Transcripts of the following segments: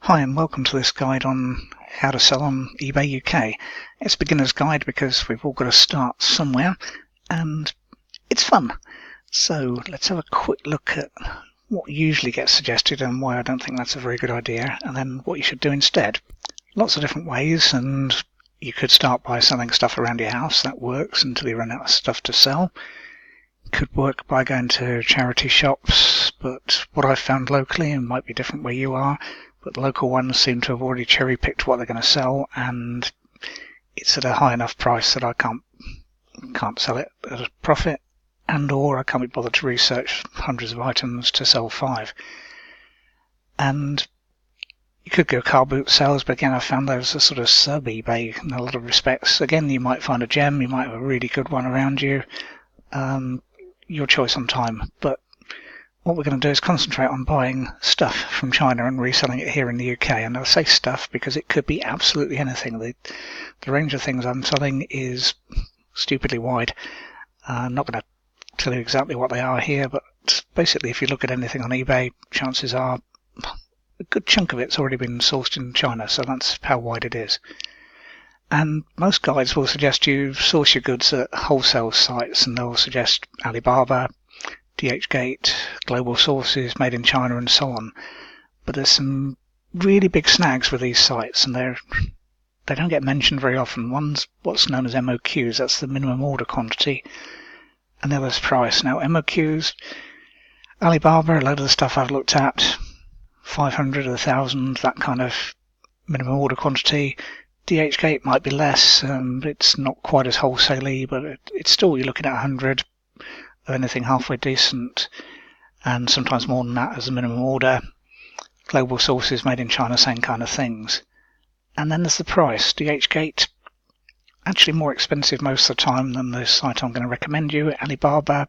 Hi and welcome to this guide on how to sell on eBay UK. It's a beginner's guide because we've all got to start somewhere and it's fun. So let's have a quick look at what usually gets suggested and why I don't think that's a very good idea, and then what you should do instead. Lots of different ways, and you could start by selling stuff around your house. That works until you run out of stuff to sell. Could work by going to charity shops, but what I've found locally, and might be different where you are, but the local ones seem to have already cherry-picked what they're going to sell, and it's at a high enough price that I can't sell it at a profit, and or I can't be bothered to research hundreds of items to sell 5. And you could go car boot sales, but again I found those are sort of sub-eBay in a lot of respects. Again, you might find a gem, you might have a really good one around you, your choice on time. But what we're going to do is concentrate on buying stuff from China and reselling it here in the UK. And I say stuff because it could be absolutely anything. The range of things I'm selling is stupidly wide. I'm not going to tell you exactly what they are here, but basically if you look at anything on eBay, chances are a good chunk of it's already been sourced in China, so that's how wide it is. And most guides will suggest you source your goods at wholesale sites, and they'll suggest Alibaba, DHGate, global sources, made in China, and so on. But there's some really big snags with these sites, and they don't get mentioned very often. One's what's known as MOQs, that's the minimum order quantity, and the other's price. Now MOQs, Alibaba, a load of the stuff I've looked at, 500, 1,000, that kind of minimum order quantity. DHGate might be less, it's not quite as wholesale-y, but it's still, you're looking at 100 of anything halfway decent, and sometimes more than that as a minimum order. Global sources, made in China, same kind of things. And then there's the price. DHGate, actually more expensive most of the time than the site I'm going to recommend you. Alibaba,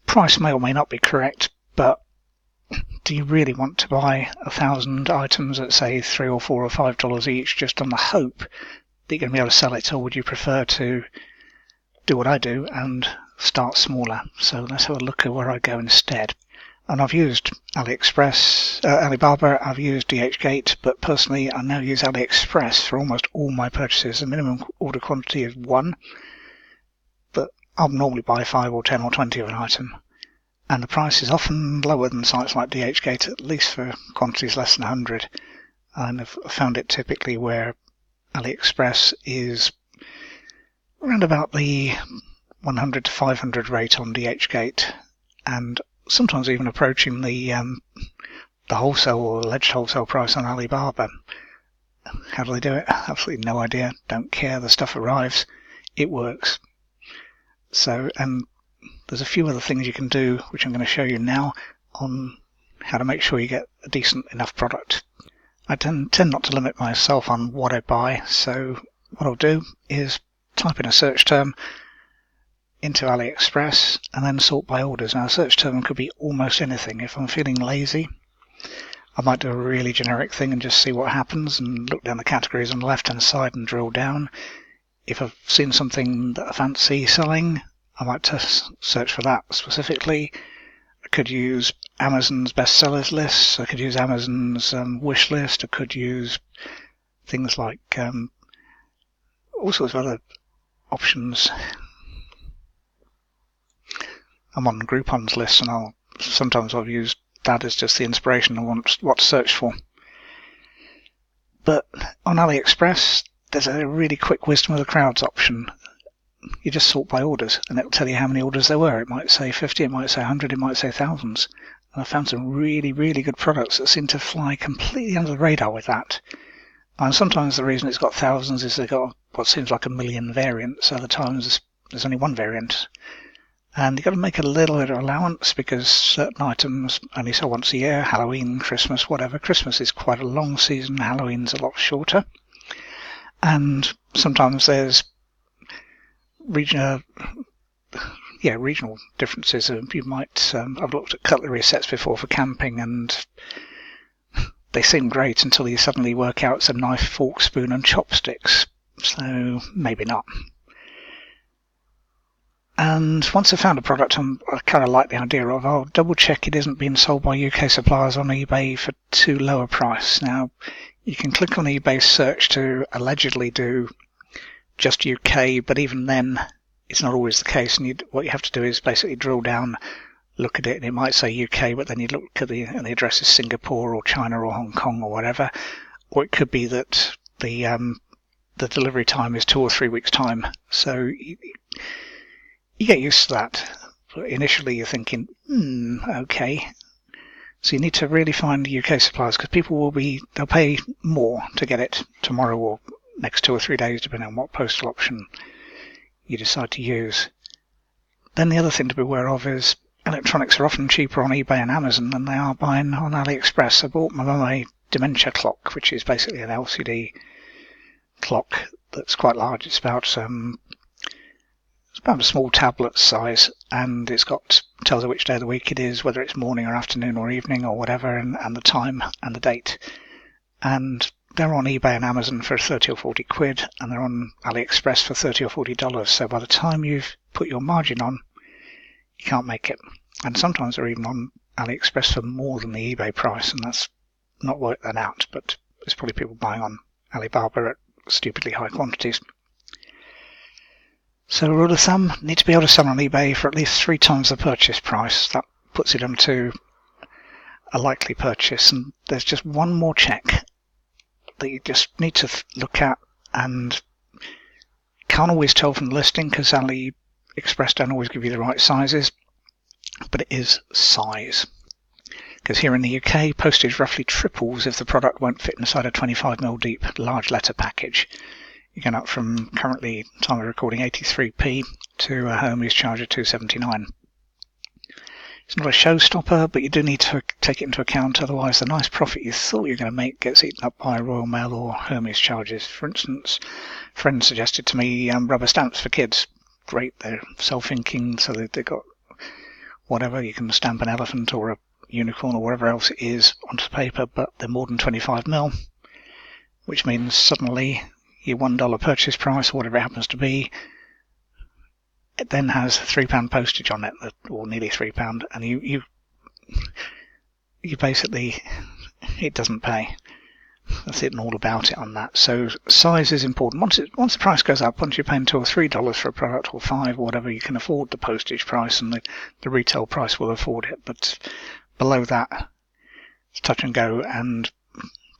price may or may not be correct, but do you really want to buy 1,000 items at say $3 or $4 or $5 each just on the hope that you're going to be able to sell it, or would you prefer to do what I do and start smaller? So let's have a look at where I go instead. And I've used AliExpress, Alibaba, I've used DHGate, but personally I now use AliExpress for almost all my purchases. The minimum order quantity is 1, but I'll normally buy 5 or 10 or 20 of an item. And the price is often lower than sites like DHGate, at least for quantities less than 100. And I've found it typically where AliExpress is around about the 100 to 500 rate on DHGate, and sometimes even approaching the wholesale or alleged wholesale price on Alibaba. How do they do it? Absolutely no idea. Don't care. The stuff arrives. It works. So, and there's a few other things you can do, which I'm going to show you now, on how to make sure you get a decent enough product. I tend not to limit myself on what I buy, so what I'll do is type in a search term into AliExpress and then sort by orders. Now a search term could be almost anything. If I'm feeling lazy, I might do a really generic thing and just see what happens and look down the categories on the left hand side and drill down. If I've seen something that I fancy selling, I might search for that specifically. I could use Amazon's bestsellers list, I could use Amazon's wish list, I could use things like all sorts of other options. I'm on Groupon's list, and sometimes I've used that as just the inspiration of what to search for. But on AliExpress, there's a really quick wisdom of the crowds option. You just sort by orders, and it'll tell you how many orders there were. It might say 50, it might say 100, it might say thousands. And I found some really, really good products that seem to fly completely under the radar with that. And sometimes the reason it's got thousands is they've got what seems like a million variants. Other times there's only one variant. And you've got to make a little bit of allowance because certain items only sell once a year. Halloween, Christmas, whatever. Christmas is quite a long season. Halloween's a lot shorter. And sometimes there's regional differences. You might, I've looked at cutlery sets before for camping, and they seem great until you suddenly work out it's a knife, fork, spoon, and chopsticks. So maybe not. And once I've found a product I kind of like the idea of, I'll double check it isn't being sold by UK suppliers on eBay for too low a price. Now, you can click on eBay search to allegedly do just UK, but even then, it's not always the case. And what you have to do is basically drill down, look at it, and it might say UK, but then you look at and the address is Singapore or China or Hong Kong or whatever. Or it could be that the delivery time is 2 or 3 weeks' time. So you get used to that. But initially, you're thinking, okay. So you need to really find UK suppliers, because they'll pay more to get it tomorrow or next 2 or 3 days, depending on what postal option you decide to use. Then the other thing to be aware of is electronics are often cheaper on eBay and Amazon than they are buying on AliExpress. I bought my mum a dementia clock, which is basically an LCD clock that's quite large. It's about a small tablet size, and tells her which day of the week it is, whether it's morning or afternoon or evening or whatever, and the time and the date. And they're on eBay and Amazon for 30 or 40 quid, and they're on AliExpress for $30 or $40. So by the time you've put your margin on, you can't make it. And sometimes they're even on AliExpress for more than the eBay price, and that's not worked that out, but there's probably people buying on Alibaba at stupidly high quantities. So rule of thumb, need to be able to sell on eBay for at least 3 times the purchase price. That puts it onto a likely purchase. And there's just one more check that you just need to look at, and can't always tell from the listing because AliExpress don't always give you the right sizes, but it is size. Because here in the UK, postage roughly triples if the product won't fit inside a 25mm deep large letter package. You're going up from currently, time of recording, 83p to a Hermes charge of 279. It's not a showstopper, but you do need to take it into account, otherwise the nice profit you thought you were going to make gets eaten up by Royal Mail or Hermes charges. For instance, a friend suggested to me rubber stamps for kids. Great, they're self-inking, so they've got whatever, you can stamp an elephant or a unicorn or whatever else it is onto paper, but they're more than 25mm, which means suddenly your $1 purchase price, or whatever it happens to be, it then has £3 postage on it, or nearly £3, and you basically, it doesn't pay. That's it and all about it on that. So size is important. Once the price goes up, once you're paying $2 or $3 for a product, or $5 or whatever, you can afford the postage price, and the retail price will afford it. But below that, it's touch and go, and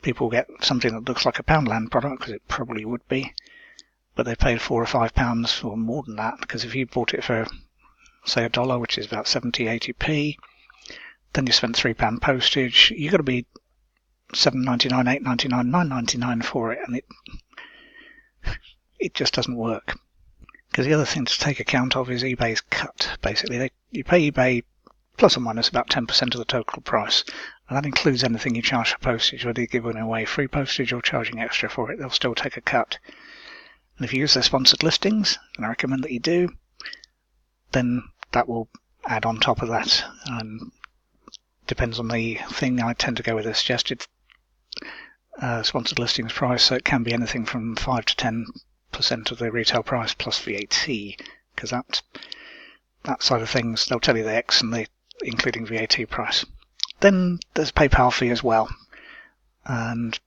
people get something that looks like a Poundland product, because it probably would be, but they paid £4 or £5 or more than that, because if you bought it for, say, $1, which is about 70-80p, then you spent £3 postage, you've got to be $7.99, $8.99, $9.99 for it, and it just doesn't work. Because the other thing to take account of is eBay's cut. Basically, you pay eBay plus or minus about 10% of the total price, and that includes anything you charge for postage, whether you're giving away free postage or charging extra for it. They'll still take a cut. And if you use their sponsored listings, and I recommend that you do, then that will add on top of that. Depends on the thing. I tend to go with a suggested sponsored listings price, so it can be anything from 5 to 10% of the retail price plus VAT, because that side of things, they'll tell you the X and the including VAT price. Then there's a PayPal fee as well, and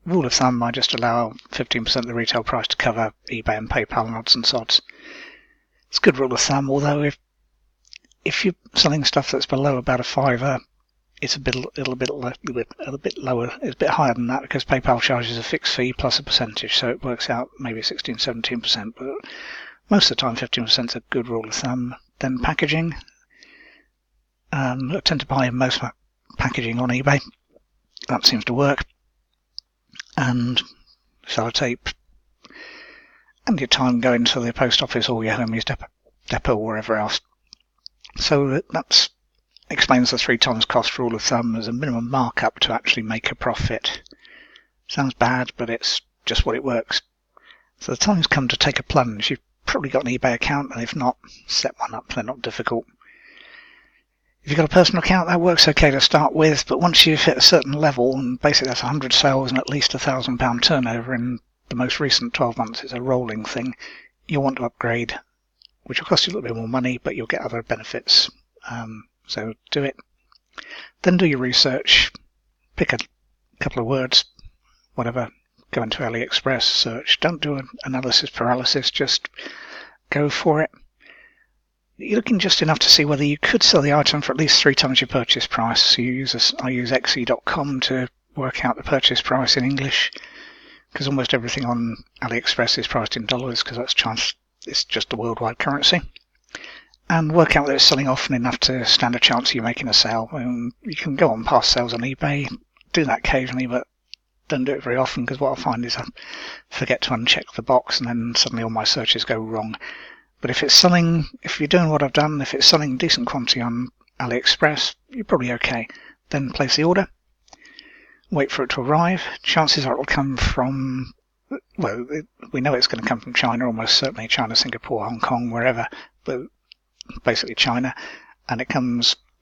rule of thumb, I just allow 15% of the retail price to cover eBay and PayPal and odds and sods. It's a good rule of thumb, although if you're selling stuff that's below about a £5, it's a bit lower. It's a bit higher than that, because PayPal charges a fixed fee plus a percentage, so it works out maybe 16-17%. But most of the time, 15% is a good rule of thumb. Then packaging. I tend to buy most packaging on eBay. That seems to work. And sellotape, and your time going to the post office or your Hermes depot or wherever else. So that explains the 3 times cost rule of thumb. There's a minimum markup to actually make a profit. Sounds bad, but it's just what it works. So the time's come to take a plunge. You've probably got an eBay account, and if not, set one up. They're not difficult. If you've got a personal account, that works okay to start with, but once you've hit a certain level, and basically that's 100 sales and at least £1,000 turnover in the most recent 12 months, it's a rolling thing, you'll want to upgrade which will cost you a little bit more money, but you'll get other benefits. So do it. Then do your research, pick a couple of words, whatever, go into AliExpress, search. Don't do an analysis paralysis, just go for it. You're looking just enough to see whether you could sell the item for at least 3 times your purchase price. So I use xe.com to work out the purchase price in English, because almost everything on AliExpress is priced in dollars, because it's just a worldwide currency. And work out whether it's selling often enough to stand a chance of you making a sale. You can go on past sales on eBay, do that occasionally, but don't do it very often, because what I find is I forget to uncheck the box and then suddenly all my searches go wrong. But if you're doing what I've done, if it's selling decent quantity on AliExpress, you're probably okay. Then place the order, wait for it to arrive. Chances are it'll come from, well, we know it's going to come from China, almost certainly China, Singapore, Hong Kong, wherever, but basically China, and it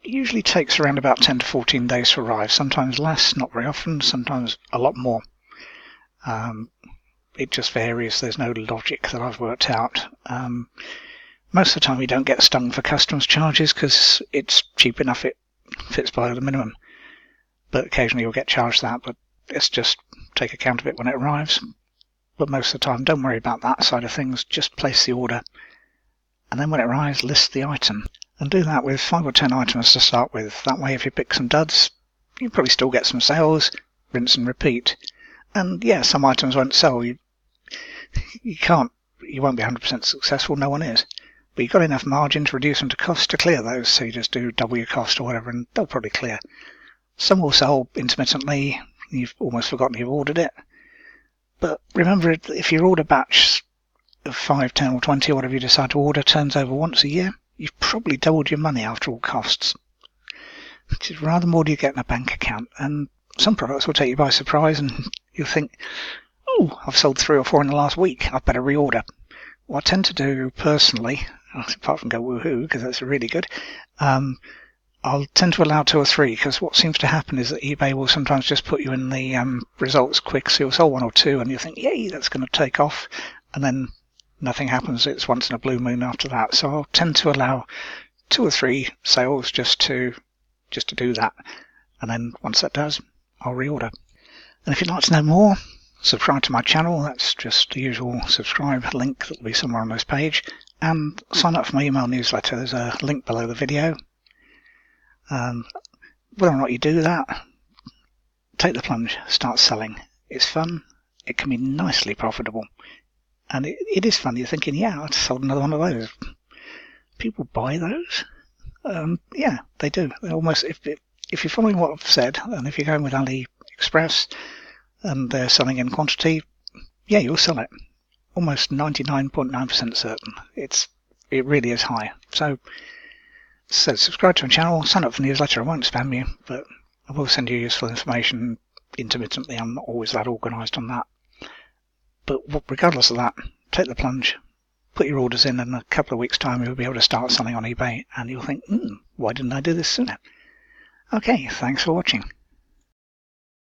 usually takes around about 10 to 14 days to arrive, sometimes less, not very often, sometimes a lot more. It just varies. There's no logic that I've worked out. Most of the time you don't get stung for customs charges because it's cheap enough, it fits below the minimum, but occasionally you'll get charged that, but it's just take account of it when it arrives. But most of the time, don't worry about that side of things, just place the order, and then when it arrives, list the item. And do that with 5 or 10 items to start with. That way, if you pick some duds, you probably still get some sales, rinse and repeat. And yeah, some items won't sell. You won't be 100% successful, no one is. But you've got enough margin to reduce them to cost to clear those, so you just do double your cost or whatever, and they'll probably clear. Some will sell intermittently, you've almost forgotten you've ordered it. But remember, if your order batch of 5, 10 or 20, or whatever you decide to order, turns over once a year, you've probably doubled your money after all costs, which is rather more than you get in a bank account. And some products will take you by surprise, and you'll think, oh, I've sold 3 or 4 in the last week, I'd better reorder. What I tend to do personally, apart from go woohoo, because that's really good, I'll tend to allow 2 or 3, because what seems to happen is that eBay will sometimes just put you in the results quick, so you'll sell 1 or 2 and you think, yay, that's going to take off, and then nothing happens. It's once in a blue moon after that. So I'll tend to allow 2 or 3 sales just to do that, and then once that does, I'll reorder. And if you'd like to know more, subscribe to my channel. That's just the usual subscribe link that will be somewhere on this page, and sign up for my email newsletter. There's a link below the video. Whether or not you do that, take the plunge, start selling. It's fun, it can be nicely profitable, and it is fun. You're thinking, yeah, I sold another one of those. People buy those? Yeah, they do. They're almost, if you're following what I've said, and if you're going with AliExpress and they're selling in quantity, yeah, you'll sell it. Almost 99.9% certain. It really is high. So subscribe to my channel, sign up for the newsletter. I won't spam you, but I will send you useful information intermittently. I'm not always that organised on that. But regardless of that, take the plunge, put your orders in a couple of weeks' time you'll be able to start selling on eBay, and you'll think, why didn't I do this sooner? Okay, thanks for watching.